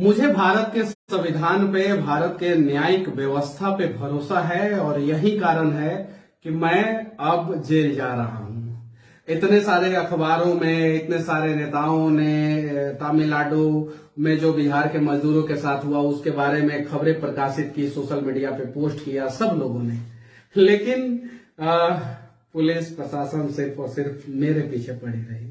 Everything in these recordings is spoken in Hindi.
मुझे भारत के संविधान पे, भारत के न्यायिक व्यवस्था पे भरोसा है और यही कारण है कि मैं अब जेल जा रहा हूं। इतने सारे अखबारों में, इतने सारे नेताओं ने तमिलनाडु में जो बिहार के मजदूरों के साथ हुआ उसके बारे में खबरें प्रकाशित की, सोशल मीडिया पे पोस्ट किया सब लोगों ने, लेकिन पुलिस प्रशासन सिर्फ और सिर्फ मेरे पीछे पड़ी रही।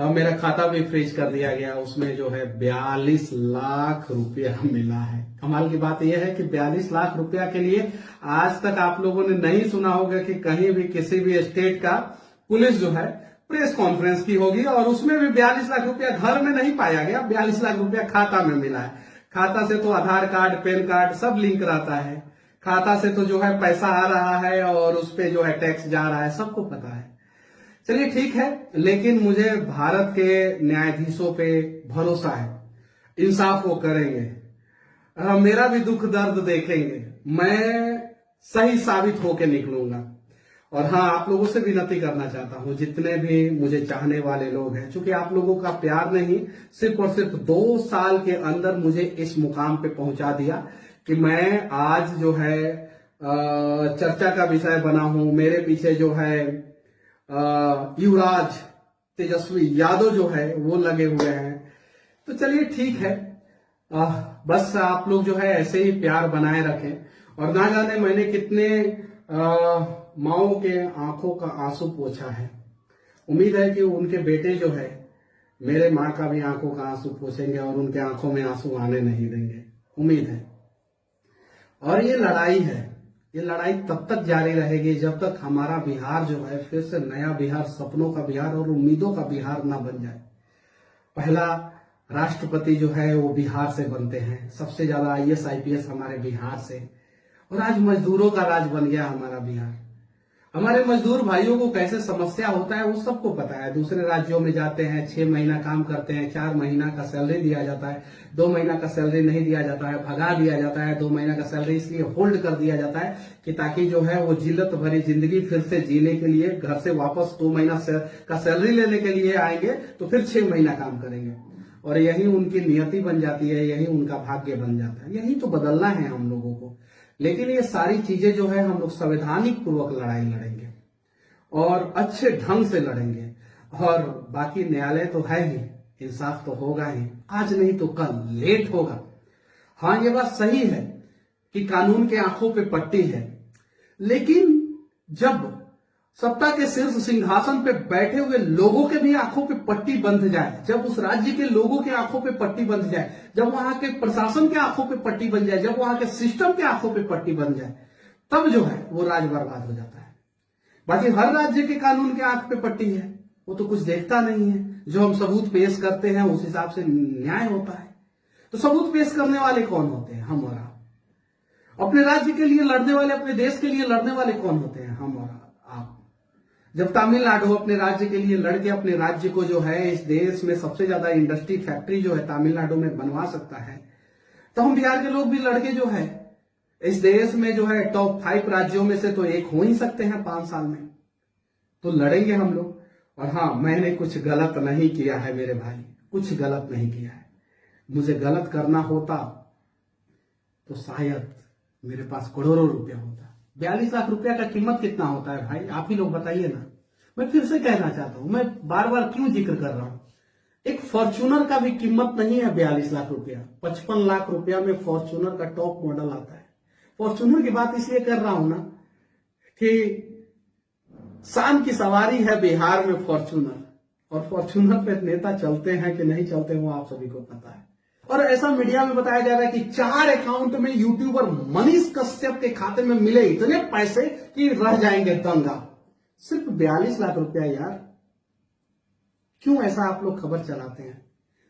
मेरा खाता भी फ्रीज कर दिया गया, उसमें जो है 42 लाख रुपया मिला है। कमाल की बात यह है कि 42 लाख रुपया के लिए आज तक आप लोगों ने नहीं सुना होगा कि कहीं भी किसी भी स्टेट का पुलिस जो है प्रेस कॉन्फ्रेंस की होगी और उसमें भी 42 लाख रुपया घर में नहीं पाया गया, 42 लाख रुपया खाता में मिला है। खाता से तो आधार कार्ड, पैन कार्ड सब लिंक रहता है, खाता से तो जो है पैसा आ रहा है और उस पे जो है टैक्स जा रहा है, सबको पता है। चलिए ठीक है, लेकिन मुझे भारत के न्यायाधीशों पे भरोसा है, इंसाफ वो करेंगे, मेरा भी दुख दर्द देखेंगे, मैं सही साबित होके निकलूंगा। और हाँ, आप लोगों से विनती करना चाहता हूं, जितने भी मुझे चाहने वाले लोग हैं, क्योंकि आप लोगों का प्यार नहीं, सिर्फ और सिर्फ 2 साल के अंदर मुझे इस मुकाम पे पहुंचा दिया कि मैं आज जो है चर्चा का विषय बना हूं। मेरे पीछे जो है युवराज तेजस्वी यादव जो है वो लगे हुए हैं। तो चलिए ठीक है, बस आप लोग जो है ऐसे ही प्यार बनाए रखें। और ना जाने मैंने कितने माओ के आंखों का आंसू पोंछा है। उम्मीद है कि उनके बेटे जो है मेरे माँ का भी आंखों का आंसू पोंछेंगे और उनके आंखों में आंसू आने नहीं देंगे, उम्मीद है। और ये लड़ाई है, ये लड़ाई तब तक जारी रहेगी जब तक हमारा बिहार जो है फिर से नया बिहार, सपनों का बिहार और उम्मीदों का बिहार ना बन जाए। पहला राष्ट्रपति जो है वो बिहार से बनते हैं, सबसे ज्यादा IAS IPS हमारे बिहार से। और आज मजदूरों का राज बन गया हमारा बिहार। हमारे मजदूर भाइयों को कैसे समस्या होता है वो सबको पता है। दूसरे राज्यों में जाते हैं, 6 महीना काम करते हैं, 4 महीना का सैलरी दिया जाता है, 2 महीना का सैलरी नहीं दिया जाता है, भगा दिया जाता है। 2 महीना का सैलरी इसलिए होल्ड कर दिया जाता है कि ताकि जो है वो जिल्लत भरी जिंदगी फिर से जीने के लिए घर से वापस 2 महीना का सैलरी लेने के लिए आएंगे तो फिर 6 महीना काम करेंगे। और यही उनकी नियति बन जाती है, यही उनका भाग्य बन जाता है। यही तो बदलना है हम लोगों को। लेकिन ये सारी चीजें जो है हम लोग संवैधानिक पूर्वक लड़ाई लड़ेंगे और अच्छे ढंग से लड़ेंगे। और बाकी न्यायालय तो है ही, इंसाफ तो होगा ही, आज नहीं तो कल, लेट होगा। हाँ, ये बात सही है कि कानून के आंखों पे पट्टी है, लेकिन जब सत्ता के शीर्ष सिंहासन पे बैठे हुए लोगों के भी आंखों पे पट्टी बंध जाए, जब उस राज्य के लोगों के आंखों पे पट्टी बंध जाए, जब वहां के प्रशासन के आंखों पे पट्टी बन जाए, जब वहां के सिस्टम के आंखों पे पट्टी बन जाए, तब जो है वो राज बर्बाद हो जाता है। बाकी हर राज्य के कानून के आंख पे पट्टी है, वो तो कुछ देखता नहीं है। जो हम सबूत पेश करते हैं उस हिसाब से न्याय होता है। तो सबूत पेश करने वाले कौन होते हैं? हम और आप। अपने राज्य के लिए लड़ने वाले, अपने देश के लिए लड़ने वाले कौन होते हैं? हम और आप। जब तमिलनाडु अपने राज्य के लिए लड़के अपने राज्य को जो है इस देश में सबसे ज्यादा इंडस्ट्री फैक्ट्री जो है तमिलनाडु में बनवा सकता है, तो हम बिहार के लोग भी लड़के जो है इस देश में जो है टॉप 5 राज्यों में से तो एक हो ही सकते हैं 5 साल में। तो लड़ेंगे हम लोग। और हाँ, मैंने कुछ गलत नहीं किया है मेरे भाई, कुछ गलत नहीं किया है। मुझे गलत करना होता तो शायद मेरे पास करोड़ों रुपया होता। 42 लाख रुपया का कीमत कितना होता है भाई? आप ही लोग बताइए ना। मैं फिर से कहना चाहता हूं, मैं बार बार क्यों जिक्र कर रहा हूं, एक फॉर्च्यूनर का भी कीमत नहीं है 42 लाख रुपया। 55 लाख रुपया में फॉर्च्यूनर का टॉप मॉडल आता है। फॉर्च्यूनर की बात इसलिए कर रहा हूं ना कि शान की सवारी है बिहार में फॉर्च्यूनर, और फॉर्च्यूनर पे नेता चलते हैं कि नहीं चलते वो आप सभी को पता है। और ऐसा मीडिया में बताया जा रहा है कि 4 अकाउंट में यूट्यूबर मनीष कश्यप के खाते में मिले इतने पैसे कि रह जाएंगे दंगा। सिर्फ 42 लाख रुपया यार, क्यों ऐसा आप लोग खबर चलाते हैं?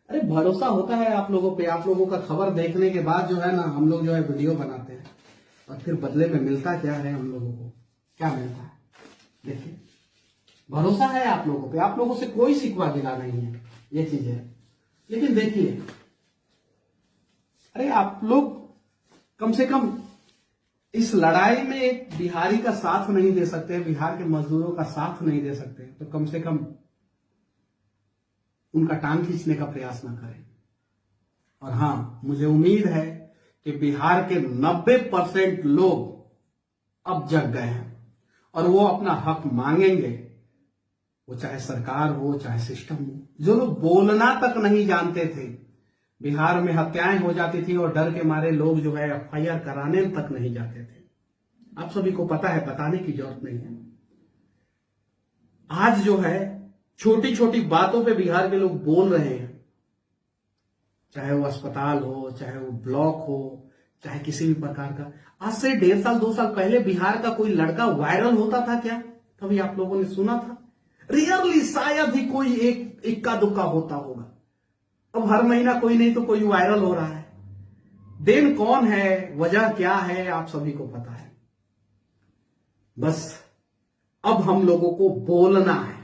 अरे भरोसा होता है आप लोगों पे। आप लोगों का खबर देखने के बाद जो है ना हम लोग जो है वीडियो बनाते हैं और फिर बदले में मिलता क्या है हम लोगों को? क्या मिलता है? देखिए, भरोसा है आप लोगों पे, आप लोगों से कोई शिकवा गिला नहीं है, ये चीज है। लेकिन देखिए, अरे आप लोग कम से कम इस लड़ाई में एक बिहारी का साथ नहीं दे सकते, बिहार के मजदूरों का साथ नहीं दे सकते, तो कम से कम उनका टांग खींचने का प्रयास ना करें। और हाँ, मुझे उम्मीद है कि बिहार के 90% लोग अब जग गए हैं और वो अपना हक मांगेंगे, वो चाहे सरकार हो चाहे सिस्टम हो। जो लोग बोलना तक नहीं जानते थे, बिहार में हत्याएं हो जाती थी और डर के मारे लोग जो है एफआईआर कराने तक नहीं जाते थे। आप सभी को पता है, बताने की जरूरत नहीं है। आज जो है छोटी छोटी बातों पे बिहार के लोग बोल रहे हैं, चाहे वो अस्पताल हो, चाहे वो ब्लॉक हो, चाहे किसी भी प्रकार का। आज से 1.5 साल 2 साल पहले बिहार का कोई लड़का वायरल होता था क्या? कभी आप लोगों ने सुना था? रियरली शायद ही कोई एक इक्का दुक्का होता होगा। अब हर महीना कोई नहीं तो कोई वायरल हो रहा है। देन कौन है, वजह क्या है, आप सभी को पता है। बस अब हम लोगों को बोलना है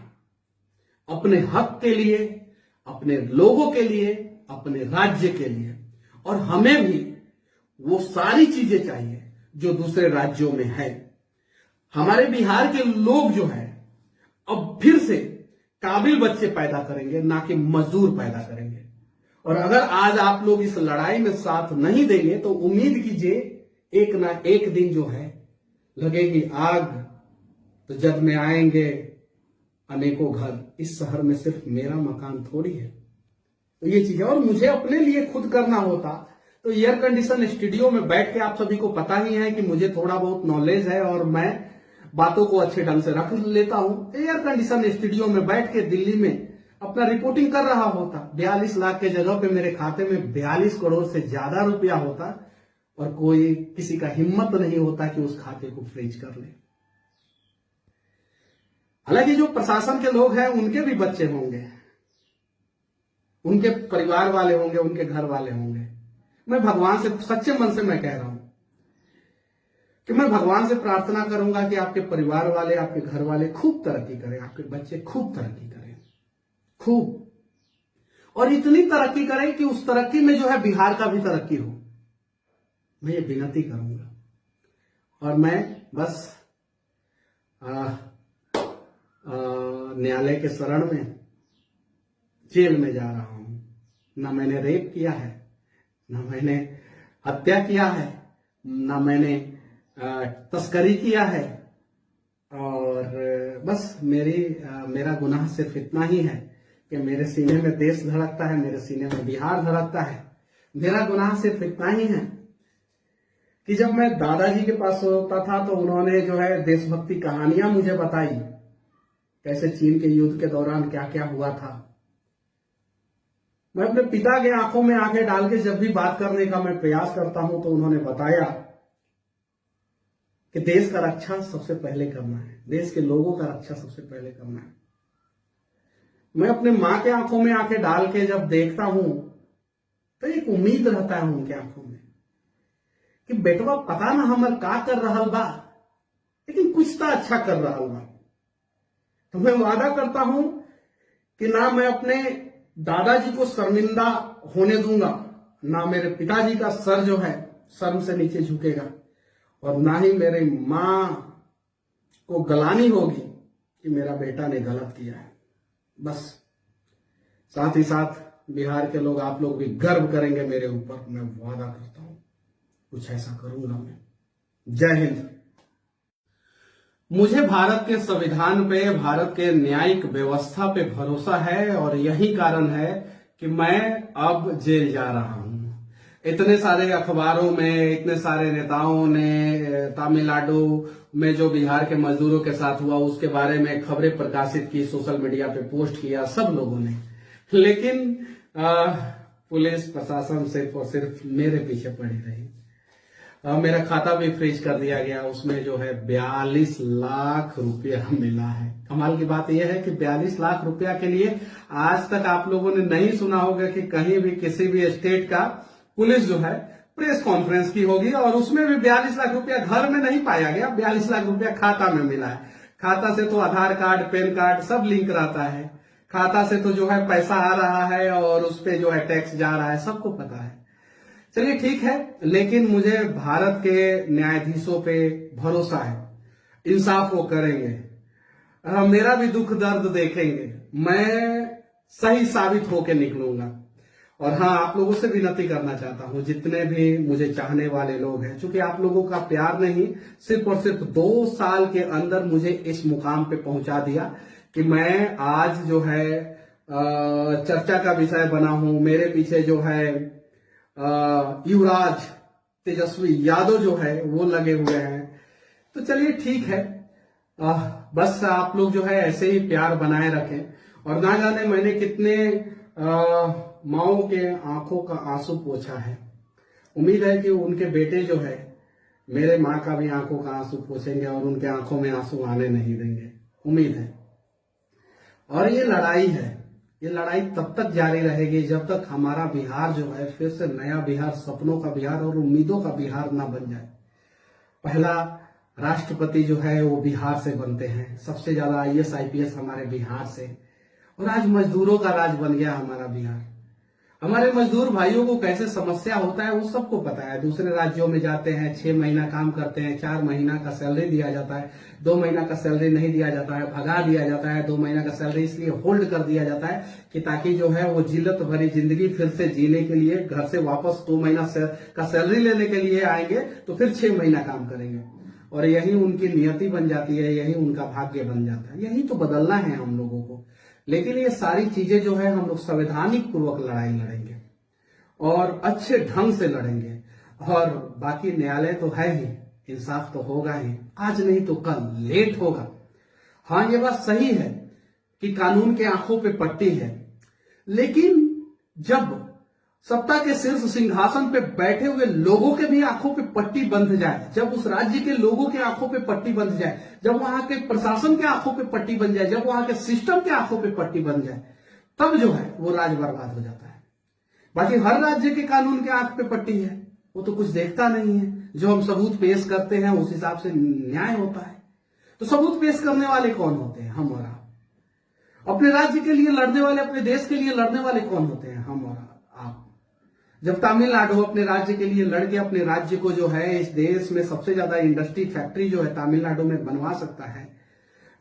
अपने हक के लिए, अपने लोगों के लिए, अपने राज्य के लिए। और हमें भी वो सारी चीजें चाहिए जो दूसरे राज्यों में है। हमारे बिहार के लोग जो है अब फिर से काबिल बच्चे पैदा करेंगे, ना कि मजदूर पैदा करेंगे। और अगर आज आप लोग इस लड़ाई में साथ नहीं देंगे तो उम्मीद कीजिए एक ना एक दिन जो है लगेगी आग तो जद में आएंगे अनेकों घर। इस शहर में सिर्फ मेरा मकान थोड़ी है। तो ये चीज है। और मुझे अपने लिए खुद करना होता तो एयर कंडीशन स्टूडियो में बैठ के, आप सभी को पता ही है कि मुझे थोड़ा बहुत नॉलेज है और मैं बातों को अच्छे ढंग से रख लेता हूं। एयर कंडीशन स्टूडियो में बैठ के दिल्ली में अपना रिपोर्टिंग कर रहा होता। 42 लाख के जगह पे मेरे खाते में 42 करोड़ से ज्यादा रुपया होता और कोई किसी का हिम्मत नहीं होता कि उस खाते को फ्रीज कर ले। हालांकि जो प्रशासन के लोग हैं उनके भी बच्चे होंगे, उनके परिवार वाले होंगे, उनके घर वाले होंगे। मैं भगवान से सच्चे मन से मैं कह रहा हूं कि मैं भगवान से प्रार्थना करूंगा कि आपके परिवार वाले, आपके घर वाले खूब तरक्की करें, आपके बच्चे खूब तरक्की करें, खूब। और इतनी तरक्की करें कि उस तरक्की में जो है बिहार का भी तरक्की हो। मैं ये विनती करूंगा। और मैं बस न्यायालय के शरण में जेल में जा रहा हूं। ना मैंने रेप किया है, ना मैंने हत्या किया है, ना मैंने तस्करी किया है। और बस मेरा गुनाह सिर्फ इतना ही है कि मेरे सीने में देश धड़कता है, मेरे सीने में बिहार धड़कता है। मेरा गुनाह सिर्फ इतना ही है कि जब मैं दादाजी के पास होता था तो उन्होंने जो है देशभक्ति कहानियां मुझे बताई, कैसे चीन के युद्ध के दौरान क्या क्या हुआ था। मैं अपने पिता के आंखों में आंखें डाल के जब भी बात करने का मैं प्रयास करता हूं तो उन्होंने बताया कि देश का रक्षा सबसे पहले करना है, देश के लोगों का रक्षा सबसे पहले करना है। मैं अपने मां के आंखों में आंखें डाल के जब देखता हूं तो एक उम्मीद रहता है उनके आंखों में कि बेटवा पता ना हमर का कर रहा बा, लेकिन कुछ तो अच्छा कर रहा बा। तो मैं वादा करता हूं कि ना मैं अपने दादाजी को शर्मिंदा होने दूंगा, ना मेरे पिताजी का सर जो है शर्म से नीचे झुकेगा, और ना ही मेरे मां को गलानी होगी कि मेरा बेटा ने गलत किया है। बस साथ ही साथ बिहार के लोग, आप लोग भी गर्व करेंगे मेरे ऊपर। मैं वादा करता हूं कुछ ऐसा करूंगा मैं। जय हिंद। मुझे भारत के संविधान पे, भारत के न्यायिक व्यवस्था पे भरोसा है और यही कारण है कि मैं अब जेल जा रहा हूं। इतने सारे अखबारों में, इतने सारे नेताओं ने तमिलनाडु में जो बिहार के मजदूरों के साथ हुआ उसके बारे में खबरें प्रकाशित की, सोशल मीडिया पे पोस्ट किया सब लोगों ने, लेकिन पुलिस प्रशासन सिर्फ और सिर्फ मेरे पीछे पड़ी रही। मेरा खाता भी फ्रीज कर दिया गया, उसमें जो है 42 लाख रुपया मिला है। कमाल की बात यह है कि 42 लाख रुपया के लिए आज तक आप लोगों ने नहीं सुना होगा कि कहीं भी किसी भी स्टेट का पुलिस जो है प्रेस कॉन्फ्रेंस की होगी और उसमें भी 42 लाख रुपया घर में नहीं पाया गया, 42 लाख रुपया खाता में मिला है। खाता से तो आधार कार्ड, पैन कार्ड सब लिंक रहता है। खाता से तो जो है पैसा आ रहा है और उस पे जो है टैक्स जा रहा है, सबको पता है। चलिए ठीक है, लेकिन मुझे भारत के न्यायाधीशों पे भरोसा है, इंसाफ वो करेंगे, मेरा भी दुख दर्द देखेंगे, मैं सही साबित होके निकलूंगा। और हाँ, आप लोगों से विनती करना चाहता हूं, जितने भी मुझे चाहने वाले लोग हैं, क्योंकि आप लोगों का प्यार नहीं, सिर्फ और सिर्फ 2 साल के अंदर मुझे इस मुकाम पे पहुंचा दिया कि मैं आज जो है चर्चा का विषय बना हूं। मेरे पीछे जो है युवराज तेजस्वी यादव जो है वो लगे हुए हैं। तो चलिए ठीक है, बस आप लोग जो है ऐसे ही प्यार बनाए रखें। और ना जाने मैंने कितने माओ के आंखों का आंसू पोंछा है। उम्मीद है कि उनके बेटे जो है मेरे माँ का भी आंखों का आंसू पोंछेंगे और उनके आंखों में आंसू आने नहीं देंगे, उम्मीद है। और ये लड़ाई है, ये लड़ाई तब तक जारी रहेगी जब तक हमारा बिहार जो है फिर से नया बिहार, सपनों का बिहार और उम्मीदों का बिहार ना बन जाए। पहला राष्ट्रपति जो है वो बिहार से बनते हैं, सबसे ज्यादा IAS IPS हमारे बिहार से। और आज मजदूरों का राज बन गया हमारा बिहार। हमारे मजदूर भाइयों को कैसे समस्या होता है वो सबको पता है। दूसरे राज्यों में जाते हैं, 6 महीना काम करते हैं, 4 महीना का सैलरी दिया जाता है, 2 महीना का सैलरी नहीं दिया जाता है, भगा दिया जाता है। 2 महीना का सैलरी इसलिए होल्ड कर दिया जाता है कि ताकि जो है वो जिल्लत भरी जिंदगी फिर से जीने के लिए घर से वापस 2 महीना का सैलरी लेने के लिए आएंगे तो फिर 6 महीना काम करेंगे। और यही उनकी नियति बन जाती है, यही उनका भाग्य बन जाता है। यही तो बदलना है हम लोगों को। लेकिन ये सारी चीजें जो है हम लोग संवैधानिक पूर्वक लड़ाई लड़ेंगे और अच्छे ढंग से लड़ेंगे। और बाकी न्यायालय तो है ही, इंसाफ तो होगा ही, आज नहीं तो कल, लेट होगा। हाँ, ये बात सही है कि कानून के आंखों पे पट्टी है, लेकिन जब सत्ता के शीर्ष सिंहासन पे बैठे हुए लोगों के भी आंखों पे पट्टी बंध जाए, जब उस राज्य के लोगों के आंखों पे पट्टी बंध जाए, जब वहां के प्रशासन के आंखों पे पट्टी बन जाए, जब वहां के सिस्टम के आंखों पे पट्टी बन जाए, तब जो है वो राज बर्बाद हो जाता है। बाकी हर राज्य के कानून के आंख पे पट्टी है, वो तो कुछ देखता नहीं है। जो हम सबूत पेश करते हैं उस हिसाब से न्याय होता है। तो सबूत पेश करने वाले कौन होते हैं? हम और आप। अपने राज्य के लिए लड़ने वाले, अपने देश के लिए लड़ने वाले कौन होते हैं? हम और आप। जब तमिलनाडु अपने राज्य के लिए लड़ के अपने राज्य को जो है इस देश में सबसे ज्यादा इंडस्ट्री फैक्ट्री जो है तमिलनाडु में बनवा सकता है,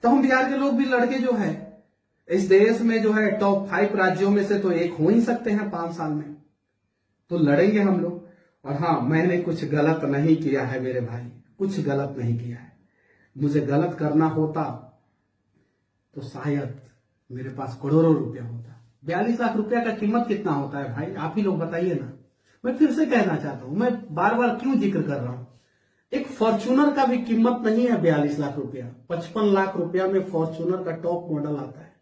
तो हम बिहार के लोग भी लड़के जो है इस देश में जो है टॉप 5 राज्यों में से तो एक हो ही सकते हैं 5 साल में। तो लड़ेंगे हम लोग। और हाँ, मैंने कुछ गलत नहीं किया है मेरे भाई, कुछ गलत नहीं किया है। मुझे गलत करना होता तो शायद मेरे पास करोड़ों रुपया होता। 42 लाख रुपया का कीमत कितना होता है भाई? आप ही लोग बताइए ना। मैं फिर से कहना चाहता हूं, मैं बार बार क्यों जिक्र कर रहा हूं, एक फॉर्च्यूनर का भी कीमत नहीं है 42 लाख रुपया। 55 लाख रुपया में फॉर्च्यूनर का टॉप मॉडल आता है।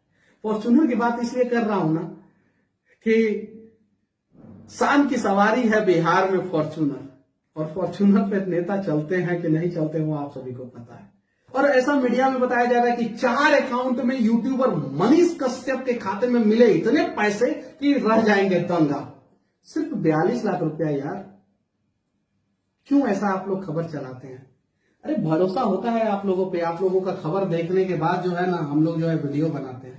फॉर्च्यूनर की बात इसलिए कर रहा हूं ना कि शान की सवारी है बिहार में फॉर्च्यूनर, और फॉर्च्यूनर पे नेता चलते हैं कि नहीं चलते वो आप सभी को पता है। और ऐसा मीडिया में बताया जा रहा है कि 4 अकाउंट में यूट्यूबर मनीष कश्यप के खाते में मिले इतने पैसे कि रह जाएंगे दंगा। सिर्फ 42 लाख रुपया यार, क्यों ऐसा आप लोग खबर चलाते हैं? अरे भरोसा होता है आप लोगों पे। आप लोगों का खबर देखने के बाद जो है ना हम लोग जो है वीडियो बनाते हैं,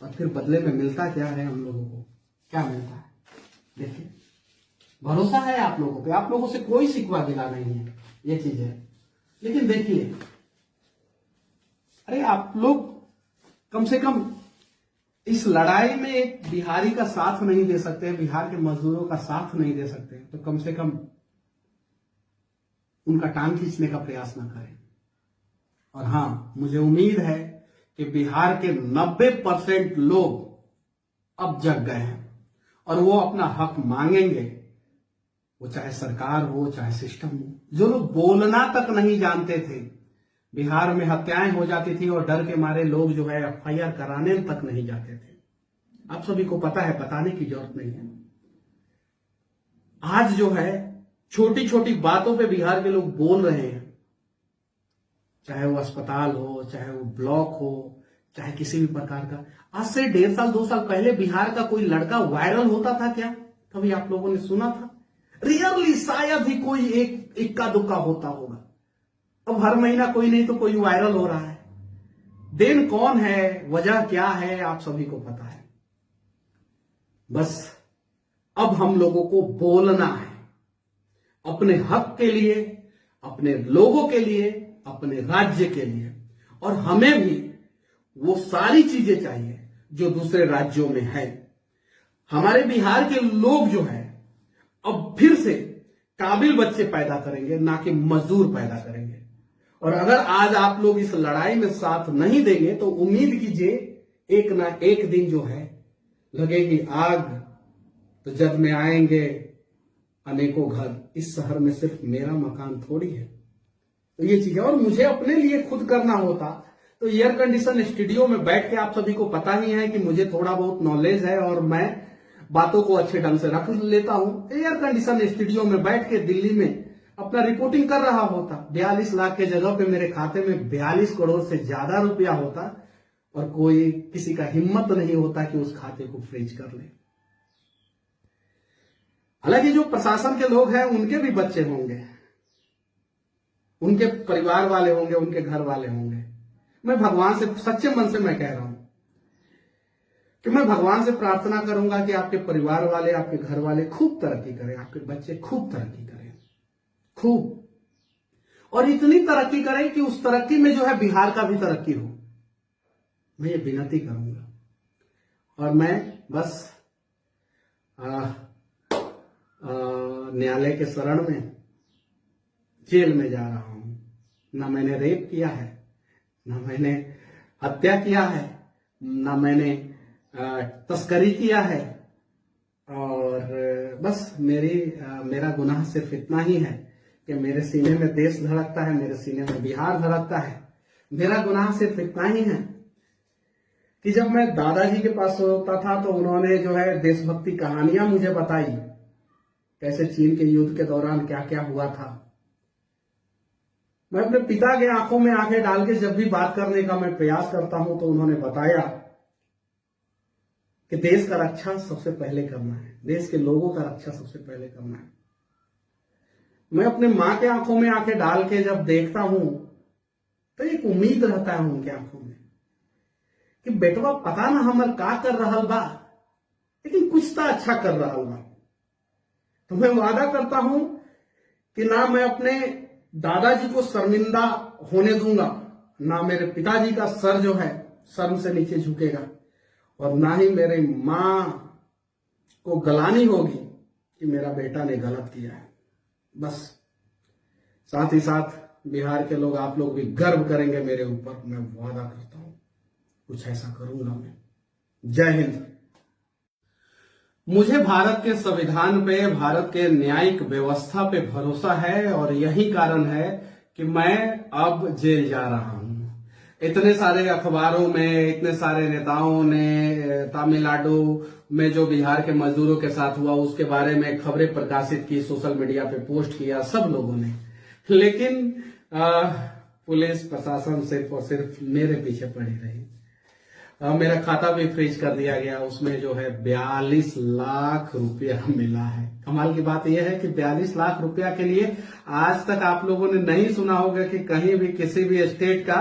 और फिर बदले में मिलता क्या है हम लोगों को? क्या मिलता है? देखिए, भरोसा है आप लोगों पे, आप लोगों से कोई शिकवा गिला नहीं है, ये चीज है। लेकिन देखिए, अरे आप लोग कम से कम इस लड़ाई में एक बिहारी का साथ नहीं दे सकते, बिहार के मजदूरों का साथ नहीं दे सकते, तो कम से कम उनका टांग खींचने का प्रयास ना करें। और हां, मुझे उम्मीद है कि बिहार के 90% लोग अब जग गए हैं और वो अपना हक मांगेंगे, वो चाहे सरकार हो चाहे सिस्टम हो। जो लोग बोलना तक नहीं जानते थे, बिहार में हत्याएं हो जाती थी और डर के मारे लोग जो है FIR कराने तक नहीं जाते थे। आप सभी को पता है, बताने की जरूरत नहीं है। आज जो है छोटी छोटी बातों पे बिहार के लोग बोल रहे हैं, चाहे वो अस्पताल हो, चाहे वो ब्लॉक हो, चाहे किसी भी प्रकार का। आज से 1.5 साल 2 साल पहले बिहार का कोई लड़का वायरल होता था क्या? कभी आप लोगों ने सुना था? रियरली शायद ही कोई एक इक्का दुक्का होता होगा। अब हर महीना कोई नहीं तो कोई वायरल हो रहा है। देन कौन है, वजह क्या है, आप सभी को पता है। बस अब हम लोगों को बोलना है अपने हक के लिए, अपने लोगों के लिए, अपने राज्य के लिए। और हमें भी वो सारी चीजें चाहिए जो दूसरे राज्यों में है। हमारे बिहार के लोग जो है अब फिर से काबिल बच्चे पैदा करेंगे, ना कि मजदूर पैदा करेंगे। और अगर आज आप लोग इस लड़ाई में साथ नहीं देंगे तो उम्मीद कीजिए एक ना एक दिन जो है लगेगी आग, तो जब में आएंगे अनेकों घर। इस शहर में सिर्फ मेरा मकान थोड़ी है। तो ये चीज है, और मुझे अपने लिए खुद करना होता तो एयर कंडीशन स्टूडियो में बैठ के, आप सभी को पता ही है कि मुझे थोड़ा बहुत नॉलेज है और मैं बातों को अच्छे ढंग से रख लेता हूं। एयर कंडीशन स्टूडियो में बैठ के दिल्ली में अपना रिपोर्टिंग कर रहा होता। 42 लाख के जगह पे मेरे खाते में 42 करोड़ से ज्यादा रुपया होता, और कोई किसी का हिम्मत नहीं होता कि उस खाते को फ्रीज कर ले। हालांकि जो प्रशासन के लोग हैं उनके भी बच्चे होंगे, उनके परिवार वाले होंगे, उनके घर वाले होंगे। मैं भगवान से सच्चे मन से मैं कह रहा हूं कि मैं भगवान से प्रार्थना करूंगा कि आपके परिवार वाले, आपके घर वाले खूब तरक्की करें, आपके बच्चे खूब तरक्की करें, खूब, और इतनी तरक्की करें कि उस तरक्की में जो है बिहार का भी तरक्की हो। मैं ये विनती करूंगा। और मैं बस न्यायालय के शरण में जेल में जा रहा हूं। ना मैंने रेप किया है, ना मैंने हत्या किया है, ना मैंने तस्करी किया है, और बस मेरा गुनाह सिर्फ इतना ही है कि मेरे सीने में देश धड़कता है, मेरे सीने में बिहार धड़कता है। मेरा गुनाह सिर्फ इतना ही है कि जब मैं दादाजी के पास होता था तो उन्होंने जो है देशभक्ति कहानियां मुझे बताई, कैसे चीन के युद्ध के दौरान क्या क्या हुआ था। मैं अपने पिता के आंखों में आंखें डाल के जब भी बात करने का मैं प्रयास करता हूं तो उन्होंने बताया कि देश का रक्षा सबसे पहले करना है, देश के लोगों का रक्षा सबसे पहले करना है। मैं अपने मां के आंखों में आंखें डाल के जब देखता हूं तो एक उम्मीद रहता है उनके आंखों में कि बेटवा पता ना हमर का कर रहा बा, लेकिन कुछ तो अच्छा कर रहा बा। तो मैं वादा करता हूं कि ना मैं अपने दादाजी को शर्मिंदा होने दूंगा, ना मेरे पिताजी का सर जो है शर्म से नीचे झुकेगा, और ना ही मेरे मां को गलानी होगी कि मेरा बेटा ने गलत किया है। बस साथ ही साथ बिहार के लोग, आप लोग भी गर्व करेंगे मेरे ऊपर। मैं वादा करता हूं कुछ ऐसा करूंगा मैं। जय हिंद। मुझे भारत के संविधान पे, भारत के न्यायिक व्यवस्था पे भरोसा है, और यही कारण है कि मैं अब जेल जा रहा हूं। इतने सारे अखबारों में, इतने सारे नेताओं ने तमिलनाडु में जो बिहार के मजदूरों के साथ हुआ उसके बारे में खबरें प्रकाशित की, सोशल मीडिया पे पोस्ट किया सब लोगों ने, लेकिन पुलिस प्रशासन सिर्फ और सिर्फ मेरे पीछे पड़ी रही। मेरा खाता भी फ्रीज कर दिया गया, उसमें जो है 42 लाख रुपया मिला है। कमाल की बात यह है कि 42 लाख रुपया के लिए आज तक आप लोगों ने नहीं सुना होगा कि कहीं भी किसी भी स्टेट का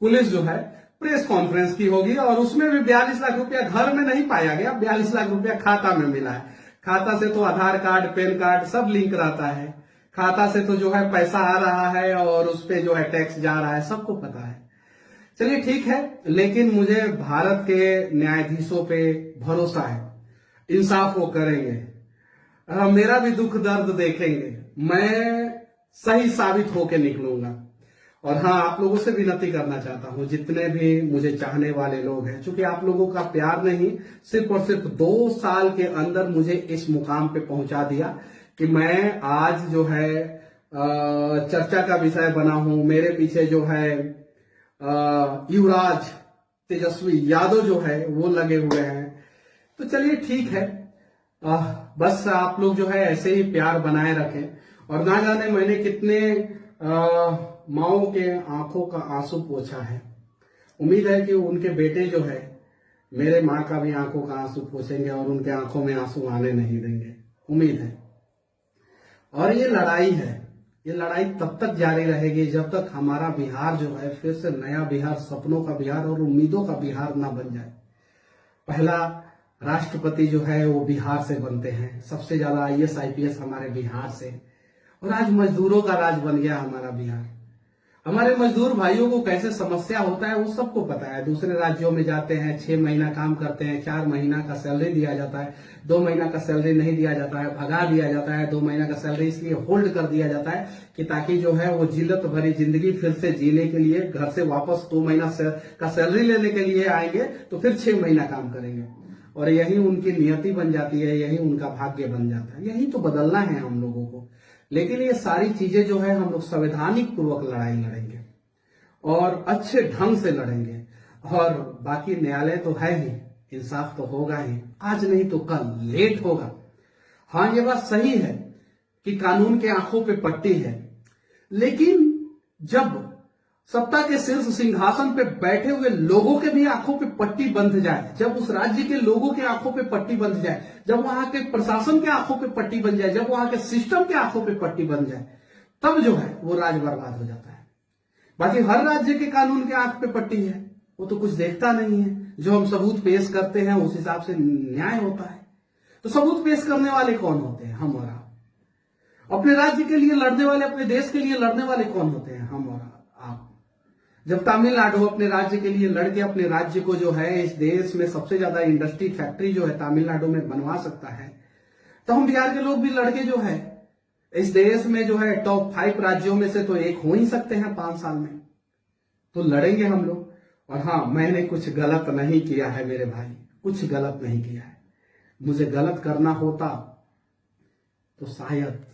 पुलिस जो है प्रेस कॉन्फ्रेंस की होगी, और उसमें भी 42 लाख रुपया घर में नहीं पाया गया, 42 लाख रुपया खाता में मिला है। खाता से तो आधार कार्ड, पैन कार्ड सब लिंक रहता है, खाता से तो जो है पैसा आ रहा है और उस पे जो है टैक्स जा रहा है, सबको पता है। चलिए ठीक है, लेकिन मुझे भारत के न्यायाधीशों पे भरोसा है, इंसाफ वो करेंगे, मेरा भी दुख दर्द देखेंगे, मैं सही साबित होके निकलूंगा। और हाँ, आप लोगों से विनती करना चाहता हूं, जितने भी मुझे चाहने वाले लोग हैं, क्योंकि आप लोगों का प्यार नहीं, सिर्फ और सिर्फ 2 साल के अंदर मुझे इस मुकाम पे पहुंचा दिया कि मैं आज जो है चर्चा का विषय बना हूं। मेरे पीछे जो है युवराज तेजस्वी यादव जो है वो लगे हुए हैं। तो चलिए ठीक है, बस आप लोग जो है ऐसे ही प्यार बनाए रखें। और ना जाने मैंने कितने माओ के आंखों का आंसू पोंछा है। उम्मीद है कि उनके बेटे जो है मेरे माँ का भी आंखों का आंसू पोंछेंगे और उनके आंखों में आंसू आने नहीं देंगे, उम्मीद है। और ये लड़ाई है, ये लड़ाई तब तक जारी रहेगी जब तक हमारा बिहार जो है फिर से नया बिहार, सपनों का बिहार और उम्मीदों का बिहार ना बन जाए। पहला राष्ट्रपति जो है वो बिहार से बनते हैं, सबसे ज्यादा IAS IPS हमारे बिहार से, और आज मजदूरों का राज बन गया हमारा बिहार। हमारे मजदूर भाइयों को कैसे समस्या होता है वो सबको पता है। दूसरे राज्यों में जाते हैं, 6 महीना काम करते हैं, 4 महीना का सैलरी दिया जाता है, 2 महीना का सैलरी नहीं दिया जाता है, भगा दिया जाता है। 2 महीना का सैलरी इसलिए होल्ड कर दिया जाता है कि ताकि जो है वो जिल्लत भरी जिंदगी फिर से जीने के लिए घर से वापस 2 महीना का सैलरी लेने के लिए आएंगे तो फिर 6 महीना काम करेंगे, और यही उनकी नियति बन जाती है, यही उनका भाग्य बन जाता है। यही तो बदलना है हम लोगों को। लेकिन ये सारी चीजें जो है हम लोग संवैधानिक पूर्वक लड़ाई लड़ेंगे और अच्छे ढंग से लड़ेंगे, और बाकी न्यायालय तो है ही, इंसाफ तो होगा ही, आज नहीं तो कल, लेट होगा। हाँ, ये बात सही है कि कानून के आंखों पे पट्टी है, लेकिन जब सत्ता के शीर्ष सिंहासन पे बैठे हुए लोगों के भी आंखों पे पट्टी बंध जाए, जब उस राज्य के लोगों के आंखों पे पट्टी बंध जाए, जब वहां के प्रशासन के आंखों पे पट्टी बन जाए, जब वहां के सिस्टम के आंखों पे पट्टी बन जाए, तब जो है वो राज बर्बाद हो जाता है। बाकी हर राज्य के कानून के आंख पे पट्टी है, वो तो कुछ देखता नहीं है। जो हम सबूत पेश करते हैं उस हिसाब से न्याय होता है। तो सबूत पेश करने वाले कौन होते हैं? हम और आप। अपने राज्य के लिए लड़ने वाले, अपने देश के लिए लड़ने वाले कौन होते हैं? हम और आप। जब तमिलनाडु अपने राज्य के लिए लड़के अपने राज्य को जो है, इस देश में सबसे ज्यादा इंडस्ट्री फैक्ट्री जो है तमिलनाडु में बनवा सकता है, तो हम बिहार के लोग भी लड़के जो है इस देश में जो है टॉप 5 राज्यों में से तो एक हो ही सकते हैं 5 साल में। तो लड़ेंगे हम लोग। और हाँ, मैंने कुछ गलत नहीं किया है मेरे भाई, कुछ गलत नहीं किया है। मुझे गलत करना होता तो शायद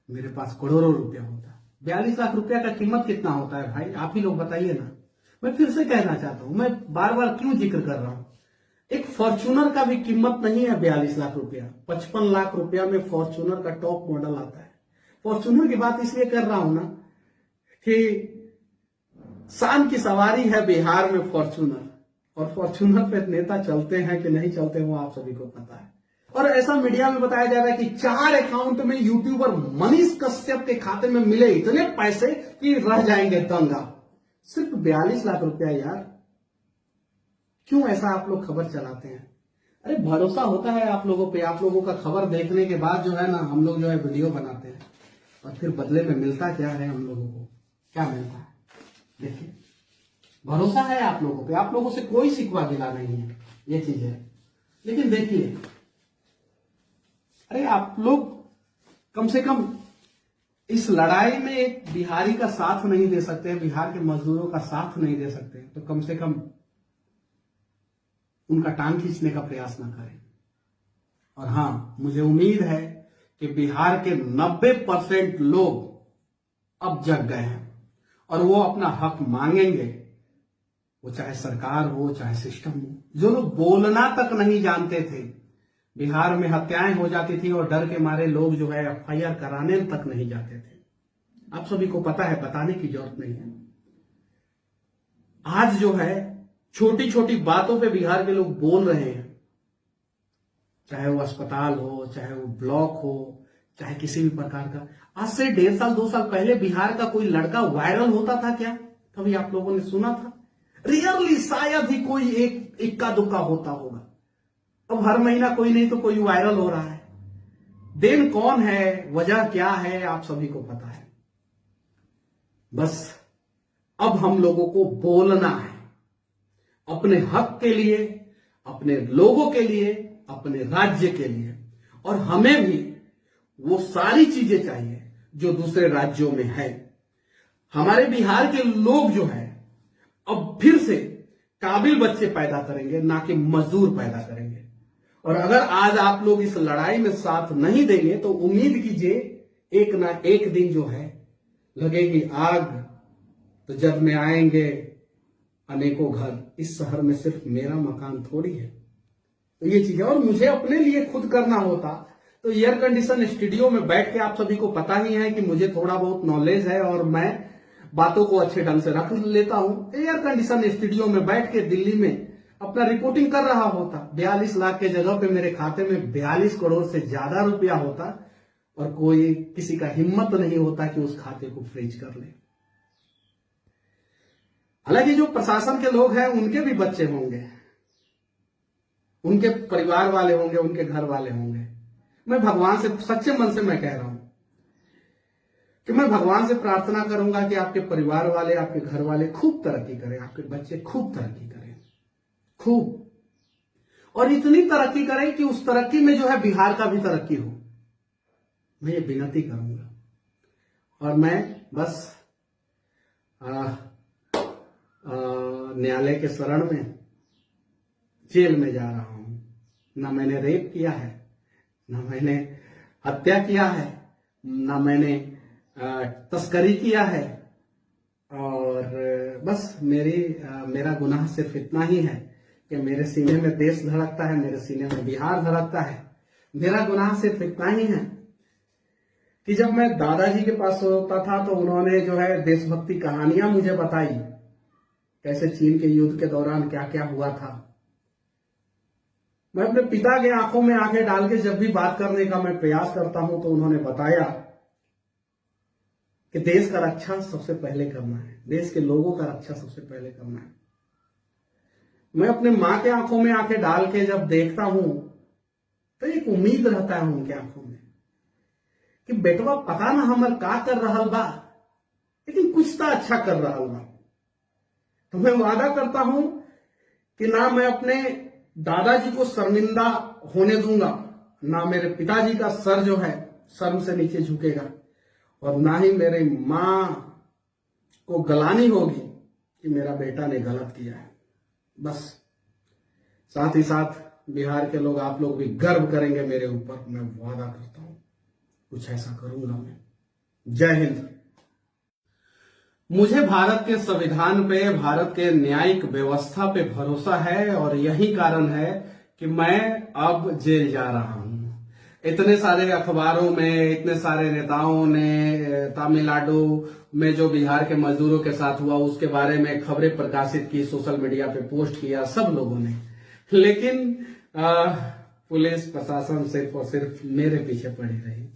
मेरे पास करोड़ों रुपया होता। 42 लाख रुपया का कीमत कितना होता है भाई? आप ही लोग बताइए ना। मैं फिर से कहना चाहता हूं, मैं बार बार क्यों जिक्र कर रहा हूं, एक फॉर्च्यूनर का भी कीमत नहीं है 42 लाख रुपया। 55 लाख रुपया में फॉर्च्यूनर का टॉप मॉडल आता है। फॉर्च्यूनर की बात इसलिए कर रहा हूं ना कि शान की सवारी है बिहार में फॉर्च्यूनर, और फॉर्च्यूनर पे नेता चलते हैं कि नहीं चलते वो आप सभी को पता है। और ऐसा मीडिया में बताया जा रहा है कि 4 अकाउंट में यूट्यूबर मनीष कश्यप के खाते में मिले इतने पैसे कि रह जाएंगे दंगा। सिर्फ 42 लाख रुपया यार, क्यों ऐसा आप लोग खबर चलाते हैं? अरे भरोसा होता है आप लोगों पे, आप लोगों का खबर देखने के बाद जो है ना हम लोग जो है वीडियो बनाते हैं, और फिर बदले में मिलता क्या है हम लोगों को? क्या मिलता है? देखिए, भरोसा है आप लोगों पे, आप लोगों से कोई शिकवा गिला नहीं है, ये चीज है। लेकिन देखिए, अरे आप लोग कम से कम इस लड़ाई में एक बिहारी का साथ नहीं दे सकते, बिहार के मजदूरों का साथ नहीं दे सकते, तो कम से कम उनका टांग खींचने का प्रयास ना करें। और हाँ, मुझे उम्मीद है कि बिहार के 90% लोग अब जग गए हैं और वो अपना हक मांगेंगे, वो चाहे सरकार हो चाहे सिस्टम हो। जो लोग बोलना तक नहीं जानते थे, बिहार में हत्याएं हो जाती थी और डर के मारे लोग जो है एफआईआर कराने तक नहीं जाते थे। आप सभी को पता है, बताने की जरूरत नहीं है। आज जो है छोटी छोटी बातों पे बिहार के लोग बोल रहे हैं, चाहे वो अस्पताल हो, चाहे वो ब्लॉक हो, चाहे किसी भी प्रकार का। आज से 1.5 साल 2 साल पहले बिहार का कोई लड़का वायरल होता था क्या? कभी आप लोगों ने सुना था? रियरली शायद ही कोई एक इक्का दुक्का होता होगा। अब हर महीना कोई नहीं तो कोई वायरल हो रहा है। देन कौन है, वजह क्या है, आप सभी को पता है। बस अब हम लोगों को बोलना है, अपने हक के लिए, अपने लोगों के लिए, अपने राज्य के लिए। और हमें भी वो सारी चीजें चाहिए जो दूसरे राज्यों में है। हमारे बिहार के लोग जो है अब फिर से काबिल बच्चे पैदा करेंगे, ना कि मजदूर पैदा करेंगे। और अगर आज आप लोग इस लड़ाई में साथ नहीं देंगे तो उम्मीद कीजिए एक ना एक दिन जो है लगेगी आग, तो जब में आएंगे अनेकों घर। इस शहर में सिर्फ मेरा मकान थोड़ी है। तो ये चीज है। और मुझे अपने लिए खुद करना होता तो एयर कंडीशन स्टूडियो में बैठ के, आप सभी को पता ही है कि मुझे थोड़ा बहुत नॉलेज है और मैं बातों को अच्छे ढंग से रख लेता हूं। एयर कंडीशन स्टूडियो में बैठ के दिल्ली में अपना रिपोर्टिंग कर रहा होता। 42 लाख के जगह पे मेरे खाते में 42 करोड़ से ज्यादा रुपया होता, और कोई किसी का हिम्मत नहीं होता कि उस खाते को फ्रीज कर ले। हालांकि जो प्रशासन के लोग हैं उनके भी बच्चे होंगे, उनके परिवार वाले होंगे, उनके घर वाले होंगे। मैं भगवान से सच्चे मन से मैं कह रहा हूं, कि मैं भगवान से प्रार्थना करूंगा कि आपके परिवार वाले, आपके घर वाले खूब तरक्की करें, आपके बच्चे खूब तरक्की करें, खूब, और इतनी तरक्की करें कि उस तरक्की में जो है बिहार का भी तरक्की हो। मैं ये विनती करूंगा। और मैं बस न्यायालय के शरण में जेल में जा रहा हूं। ना मैंने रेप किया है, ना मैंने हत्या किया है, ना मैंने तस्करी किया है, और बस मेरा गुनाह सिर्फ इतना ही है कि मेरे सीने में देश धड़कता है, मेरे सीने में बिहार धड़कता है। मेरा गुनाह सिर्फ इतना ही है कि जब मैं दादाजी के पास होता था तो उन्होंने जो है देशभक्ति कहानियां मुझे बताई, कैसे चीन के युद्ध के दौरान क्या क्या हुआ था। मैं अपने पिता के आंखों में आंखें डाल के जब भी बात करने का मैं प्रयास करता हूं तो उन्होंने बताया कि देश का रक्षा सबसे पहले करना है, देश के लोगों का रक्षा सबसे पहले करना है। मैं अपने मां के आंखों में आंखें डाल के जब देखता हूं तो एक उम्मीद रहता है उनके आंखों में कि बेटवा पता ना हमर का कर रहा बा, लेकिन कुछ तो अच्छा कर रहा बा। तो मैं वादा करता हूं कि ना मैं अपने दादाजी को शर्मिंदा होने दूंगा, ना मेरे पिताजी का सर जो है शर्म से नीचे झुकेगा, और ना ही मेरे मां को गलानी होगी कि मेरा बेटा ने गलत किया है। बस साथ ही साथ बिहार के लोग, आप लोग भी गर्व करेंगे मेरे ऊपर। मैं वादा करता हूं कुछ ऐसा करूंगा मैं। जय हिंद। मुझे भारत के संविधान पे, भारत के न्यायिक व्यवस्था पे भरोसा है, और यही कारण है कि मैं अब जेल जा रहा हूं। इतने सारे अखबारों में, इतने सारे नेताओं ने तमिलनाडु में जो बिहार के मजदूरों के साथ हुआ उसके बारे में खबरें प्रकाशित की, सोशल मीडिया पे पोस्ट किया सब लोगों ने, लेकिन पुलिस प्रशासन सिर्फ और सिर्फ मेरे पीछे पड़ी रही।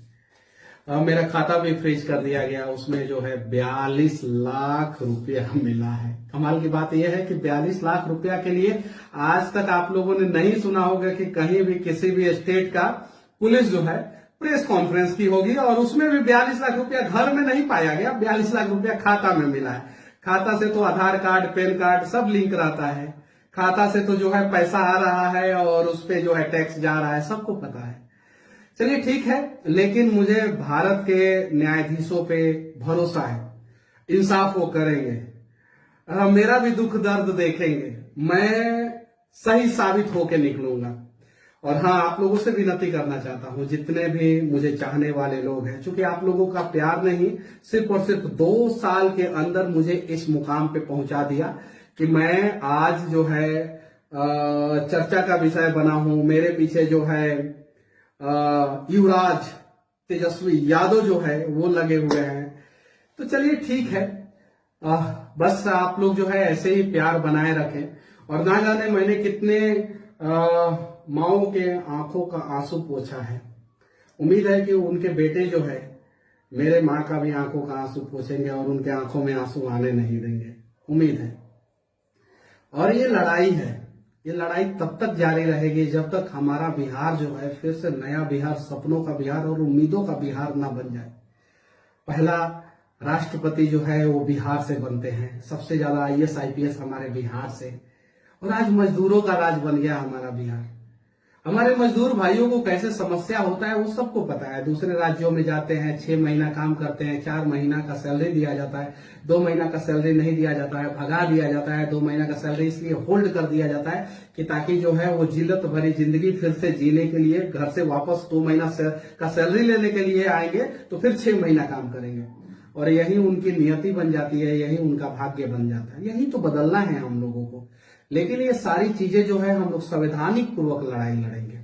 मेरा खाता भी फ्रीज कर दिया गया, उसमें जो है 42 लाख रुपया मिला है। कमाल की बात यह है कि 42 लाख रुपया के लिए आज तक आप लोगों ने नहीं सुना होगा कि कहीं भी किसी भी स्टेट का पुलिस जो है प्रेस कॉन्फ्रेंस की होगी, और उसमें भी 42 लाख रुपया घर में नहीं पाया गया, 42 लाख रुपया खाता में मिला है। खाता से तो आधार कार्ड, पैन कार्ड सब लिंक रहता है, खाता से तो जो है पैसा आ रहा है और उस पे जो है टैक्स जा रहा है, सबको पता है। चलिए ठीक है, लेकिन मुझे भारत के न्यायाधीशों पे भरोसा है, इंसाफ वो करेंगे, मेरा भी दुख दर्द देखेंगे, मैं सही साबित होके निकलूंगा। और हाँ, आप लोगों से विनती करना चाहता हूं, जितने भी मुझे चाहने वाले लोग हैं, क्योंकि आप लोगों का प्यार नहीं, सिर्फ और सिर्फ 2 साल के अंदर मुझे इस मुकाम पे पहुंचा दिया कि मैं आज जो है चर्चा का विषय बना हूं। मेरे पीछे जो है युवराज तेजस्वी यादव जो है वो लगे हुए हैं। तो चलिए ठीक है, बस आप लोग जो है ऐसे ही प्यार बनाए रखें। और ना जाने मैंने कितने माओ के आंखों का आंसू पोंछा है। उम्मीद है कि उनके बेटे जो है मेरे माँ का भी आंखों का आंसू पोंछेंगे और उनके आंखों में आंसू आने नहीं देंगे, उम्मीद है। और ये लड़ाई है, ये लड़ाई तब तक जारी रहेगी जब तक हमारा बिहार जो है फिर से नया बिहार, सपनों का बिहार और उम्मीदों का बिहार ना बन जाए। पहला राष्ट्रपति जो है वो बिहार से बनते हैं, सबसे ज्यादा IAS IPS हमारे बिहार से, और आज मजदूरों का राज बन गया हमारा बिहार। हमारे मजदूर भाइयों को कैसे समस्या होता है वो सबको पता है। दूसरे राज्यों में जाते हैं, 6 महीना काम करते हैं, 4 महीना का सैलरी दिया जाता है, 2 महीना का सैलरी नहीं दिया जाता है, भगा दिया जाता है। 2 महीना का सैलरी इसलिए होल्ड कर दिया जाता है कि ताकि जो है वो जिल्लत भरी जिंदगी फिर से जीने के लिए घर से वापस 2 महीना का सैलरी लेने के लिए आएंगे तो फिर 6 महीना काम करेंगे, और यही उनकी नियति बन जाती है, यही उनका भाग्य बन जाता है। यही तो बदलना है हम लोगों को। लेकिन ये सारी चीजें जो है हम लोग संवैधानिक पूर्वक लड़ाई लड़ेंगे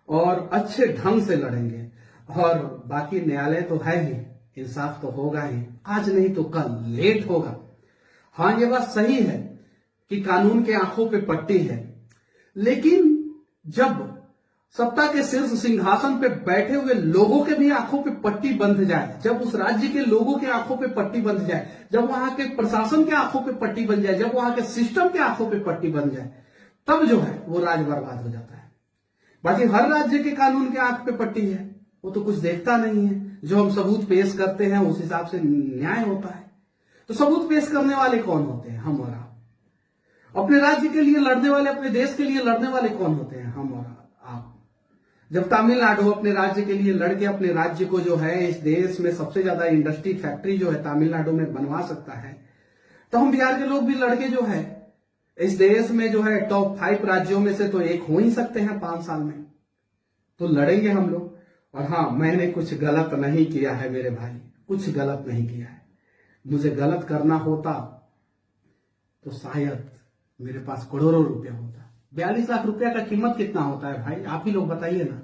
और अच्छे ढंग से लड़ेंगे, और बाकी न्यायालय तो है ही, इंसाफ तो होगा ही, आज नहीं तो कल, लेट होगा। हाँ, ये बात सही है कि कानून के आंखों पे पट्टी है, लेकिन जब सत्ता के शीर्ष सिंहासन पे बैठे हुए लोगों के भी आंखों पे पट्टी बंध जाए, जब उस राज्य के लोगों के आंखों पे पट्टी बंध जाए, जब वहां के प्रशासन के आंखों पे पट्टी बन जाए, जब वहां के सिस्टम के आंखों पे पट्टी बन जाए, तब जो है वो राज बर्बाद हो जाता है। बाकी हर राज्य के कानून के आंख पे पट्टी है, वो तो कुछ देखता नहीं है। जो हम सबूत पेश करते हैं उस हिसाब से न्याय होता है। तो सबूत पेश करने वाले कौन होते हैं? हम और आप। अपने राज्य के लिए लड़ने वाले, अपने देश के लिए लड़ने वाले कौन होते हैं? हम और आप। जब तमिलनाडु अपने राज्य के लिए लड़के अपने राज्य को जो है, इस देश में सबसे ज्यादा इंडस्ट्री फैक्ट्री जो है तमिलनाडु में बनवा सकता है, तो हम बिहार के लोग भी लड़के जो है इस देश में जो है टॉप 5 राज्यों में से तो एक हो ही सकते हैं 5 साल में। तो लड़ेंगे हम लोग। और हाँ, मैंने कुछ गलत नहीं किया है मेरे भाई, कुछ गलत नहीं किया है। मुझे गलत करना होता तो शायद मेरे पास करोड़ों रुपया होता। 42 लाख रुपया का कीमत कितना होता है भाई? आप ही लोग बताइए ना।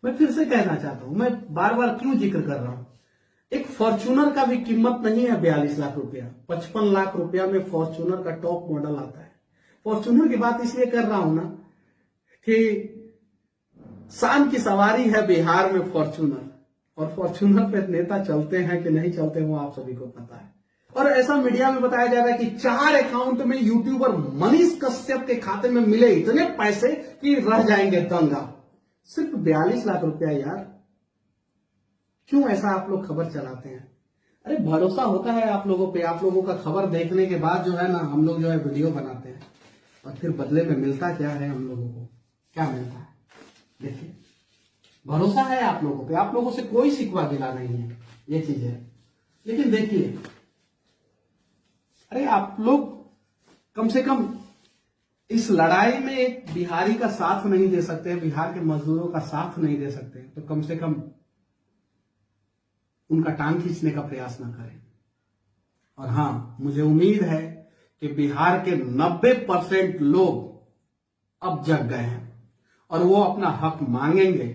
मैं फिर से कहना चाहता हूं, मैं बार बार क्यों जिक्र कर रहा हूं, एक फॉर्च्यूनर का भी कीमत नहीं है 42 लाख रुपया। 55 लाख रुपया में फॉर्च्यूनर का टॉप मॉडल आता है। फॉर्च्यूनर की बात इसलिए कर रहा हूं ना कि शान की सवारी है बिहार में फॉर्च्यूनर, और फॉर्च्यूनर पे नेता चलते हैं कि नहीं चलते वो आप सभी को पता है। और ऐसा मीडिया में बताया जा रहा है कि 4 अकाउंट में यूट्यूबर मनीष कश्यप के खाते में मिले इतने पैसे कि रह जाएंगे दंगा। सिर्फ 42 लाख रुपया यार, क्यों ऐसा आप लोग खबर चलाते हैं? अरे भरोसा होता है आप लोगों पे। आप लोगों का खबर देखने के बाद जो है ना, हम लोग जो है वीडियो बनाते हैं, और फिर बदले में मिलता क्या है हम लोगों को? क्या मिलता है? देखिए, भरोसा है आप लोगों पे, आप लोगों से कोई शिकवा गिला नहीं है, ये चीज है। लेकिन देखिए, अरे आप लोग कम से कम इस लड़ाई में एक बिहारी का साथ नहीं दे सकते, बिहार के मजदूरों का साथ नहीं दे सकते, तो कम से कम उनका टांग खींचने का प्रयास ना करें। और हाँ, मुझे उम्मीद है कि बिहार के 90% लोग अब जग गए हैं और वो अपना हक मांगेंगे,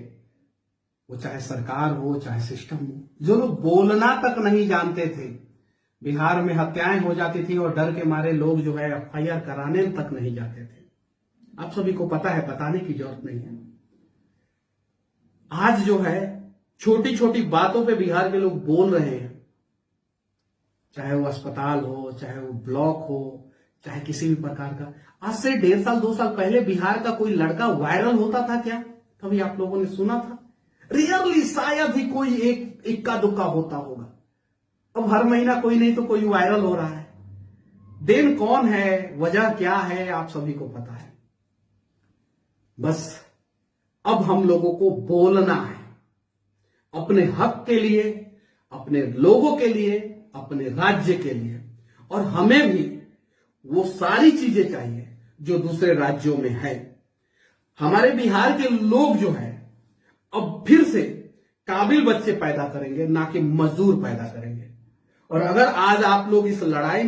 वो चाहे सरकार हो चाहे सिस्टम हो। जो लोग बोलना तक नहीं जानते थे, बिहार में हत्याएं हो जाती थी और डर के मारे लोग जो है FIR कराने तक नहीं जाते थे। आप सभी को पता है, बताने की जरूरत नहीं है। आज जो है छोटी छोटी बातों पे बिहार के लोग बोल रहे हैं, चाहे वो अस्पताल हो, चाहे वो ब्लॉक हो, चाहे किसी भी प्रकार का। आज से 1.5 साल 2 साल पहले बिहार का कोई लड़का वायरल होता था क्या? कभी आप लोगों ने सुना था? रियरली शायद ही कोई एक इक्का दुक्का होता होगा। अब हर महीना कोई नहीं तो कोई वायरल हो रहा है। देन कौन है, वजह क्या है, आप सभी को पता है। बस अब हम लोगों को बोलना है, अपने हक के लिए, अपने लोगों के लिए, अपने राज्य के लिए। और हमें भी वो सारी चीजें चाहिए जो दूसरे राज्यों में है। हमारे बिहार के लोग जो है अब फिर से काबिल बच्चे पैदा करेंगे, ना कि मजदूर पैदा करेंगे। और अगर आज आप लोग इस लड़ाई